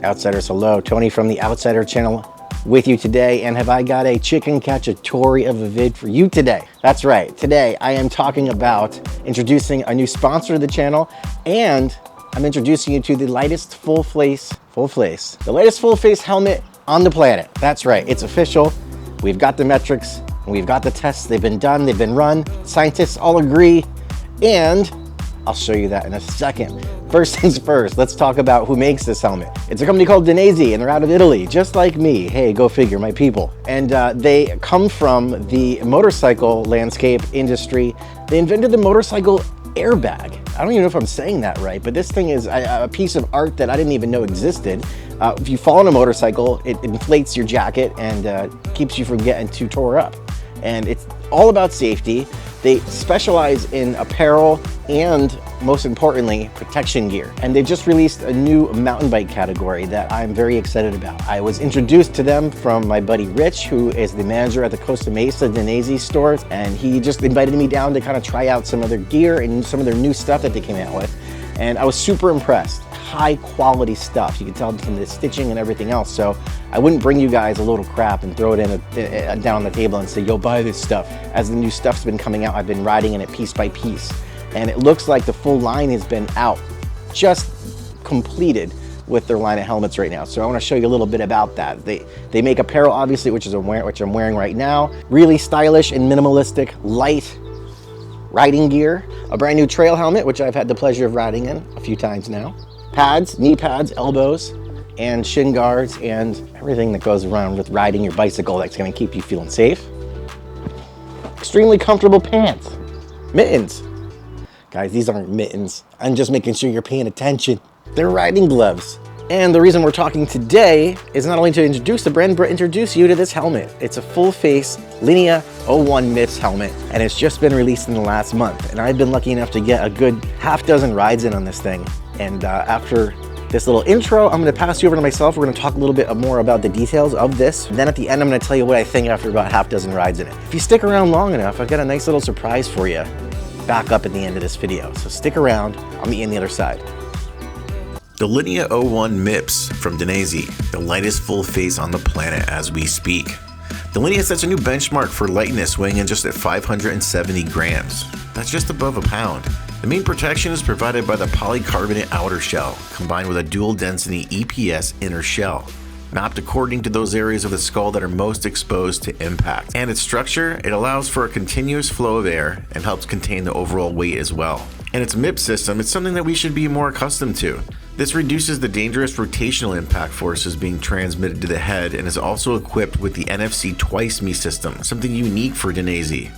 Outsiders, hello. Tony from the Outsider channel with you today. And have I got a chicken cacciatore of a vid for you today? That's right. Today I am talking about introducing a new sponsor to the channel, and I'm introducing you to the lightest full face helmet on the planet. That's right. It's official. We've got the metrics, we've got the tests. They've been done, they've been run. Scientists all agree, and I'll show you that in a second. First things first, let's talk about who makes this helmet. It's a company called Dainese, and they're out of Italy, just like me. Hey, go figure, my people. And they come from the motorcycle landscape industry. They invented the motorcycle airbag. I don't even know if I'm saying that right, but this thing is a piece of art that I didn't even know existed. If you fall on a motorcycle, it inflates your jacket and keeps you from getting too tore up. And it's all about safety. They specialize in apparel and, most importantly, protection gear. And they just released a new mountain bike category that I'm very excited about. I was introduced to them from my buddy Rich, who is the manager at the Costa Mesa Dainese stores, and he just invited me down to kind of try out some of their gear and some of their new stuff that they came out with. And I was super impressed. High quality stuff. You can tell from the stitching and everything else. So I wouldn't bring you guys a load of crap and throw it down on the table and say, yo, buy this stuff. As the new stuff's been coming out, I've been riding in it piece by piece. And it looks like the full line has been out, just completed with their line of helmets right now. So I want to show you a little bit about that. They make apparel, obviously, which I'm wearing right now. Really stylish and minimalistic, light riding gear. A brand new trail helmet, which I've had the pleasure of riding in a few times now. Pads, knee pads, elbows, and shin guards, and everything that goes around with riding your bicycle that's going to keep you feeling safe. Extremely comfortable pants. Mittens. Guys, these aren't mittens. I'm just making sure you're paying attention. They're riding gloves. And the reason we're talking today is not only to introduce the brand, but introduce you to this helmet. It's a full face Linea 01 MIPS helmet, and it's just been released in the last month. And I've been lucky enough to get a good half dozen rides in on this thing. And after this little intro, I'm gonna pass you over to myself. We're gonna talk a little bit more about the details of this. And then at the end, I'm gonna tell you what I think after about half dozen rides in it. If you stick around long enough, I've got a nice little surprise for you back up at the end of this video. So stick around, I'll meet you on the other side. The Linea 01 MIPS from Dainese, the lightest full face on the planet as we speak. The Linea sets a new benchmark for lightness, weighing in just at 570 grams. That's just above a pound. The main protection is provided by the polycarbonate outer shell, combined with a dual density EPS inner shell, mapped according to those areas of the skull that are most exposed to impact. And its structure, it allows for a continuous flow of air and helps contain the overall weight as well. And its MIPS system, it's something that we should be more accustomed to. This reduces the dangerous rotational impact forces being transmitted to the head, and is also equipped with the NFC Twice Me system, something unique for Dainese.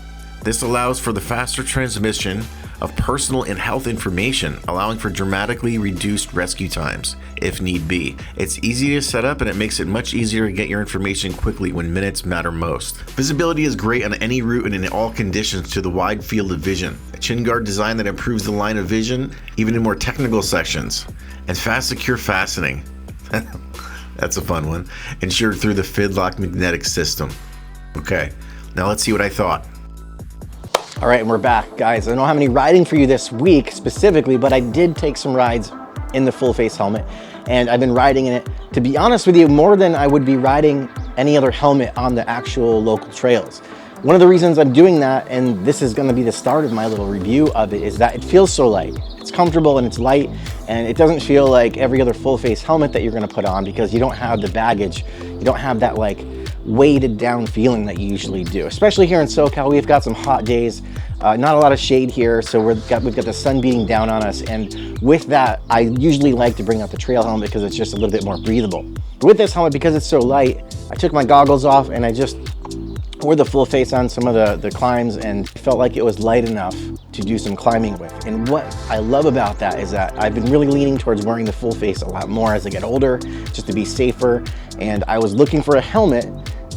This allows for the faster transmission of personal and health information, allowing for dramatically reduced rescue times, if need be. It's easy to set up, and it makes it much easier to get your information quickly when minutes matter most. Visibility is great on any route and in all conditions to the wide field of vision. A chin guard design that improves the line of vision, even in more technical sections. And fast, secure fastening. That's a fun one. Ensured through the Fidlock magnetic system. Okay, now let's see what I thought. All right, and we're back, guys. I don't have any riding for you this week specifically, but I did take some rides in the full face helmet, and I've been riding in it, to be honest with you, more than I would be riding any other helmet on the actual local trails. One of the reasons I'm doing that, and this is gonna be the start of my little review of it, is that it feels so light. It's comfortable and it's light, and it doesn't feel like every other full face helmet that you're gonna put on, because you don't have the baggage, you don't have that like weighted down feeling that you usually do. Especially here in SoCal, we've got some hot days, not a lot of shade here, so we've got the sun beating down on us, and with that, I usually like to bring out the trail helmet because it's just a little bit more breathable. With this helmet, because it's so light, I took my goggles off and I just wore the full face on some of the climbs, and felt like it was light enough to do some climbing with. And what I love about that is that I've been really leaning towards wearing the full face a lot more as I get older, just to be safer. And I was looking for a helmet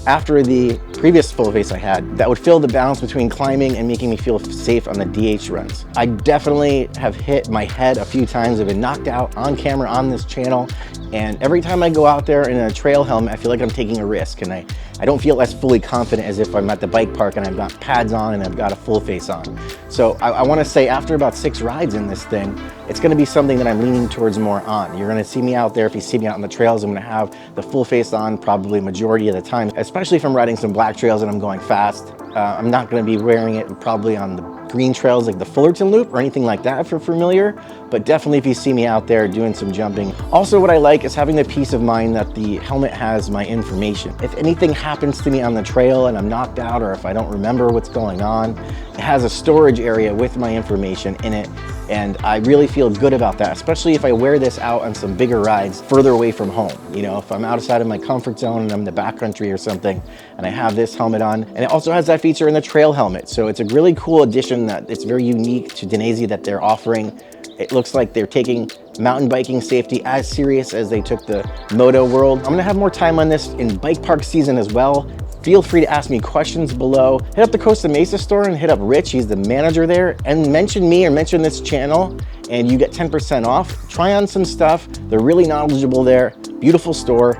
after the previous full face I had that would fill the balance between climbing and making me feel safe on the DH runs. I definitely have hit my head a few times. I've been knocked out on camera on this channel, And every time I go out there in a trail helmet, I feel like I'm taking a risk, and I don't feel as fully confident as if I'm at the bike park and I've got pads on and I've got a full face on. So I want to say after about 6 rides in this thing, it's going to be something that I'm leaning towards more on. You're going to see me out there. If you see me out on the trails, I'm going to have the full face on probably majority of the time, especially if I'm riding some black trails and I'm going fast. I'm not going to be wearing it probably on the green trails like the Fullerton Loop or anything like that if you're familiar, but definitely if you see me out there doing some jumping. Also, what I like is having the peace of mind that the helmet has my information. If anything happens to me on the trail and I'm knocked out, or if I don't remember what's going on, it has a storage area with my information in it, and I really feel good about that, especially if I wear this out on some bigger rides further away from home. You know, if I'm outside of my comfort zone and I'm in the backcountry or something, and I have this helmet on. And it also has that feature in the trail helmet, so it's a really cool addition that it's very unique to Dainese that they're offering. It looks like they're taking mountain biking safety as serious as they took the moto world. I'm gonna have more time on this in bike park season as well. Feel free to ask me questions below. Hit up the Costa Mesa store and hit up Rich, he's the manager there, and mention me or mention this channel and you get 10% off. Try on some stuff. They're really knowledgeable there. Beautiful store.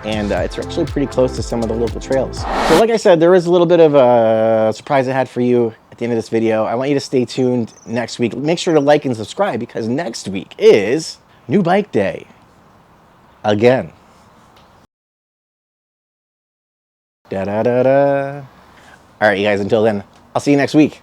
And it's actually pretty close to some of the local trails. So like I said, there is a little bit of a surprise I had for you at the end of this video. I want you to stay tuned next week. Make sure to like and subscribe because next week is new bike day. Again. Da da da da. All right, you guys, until then, I'll see you next week.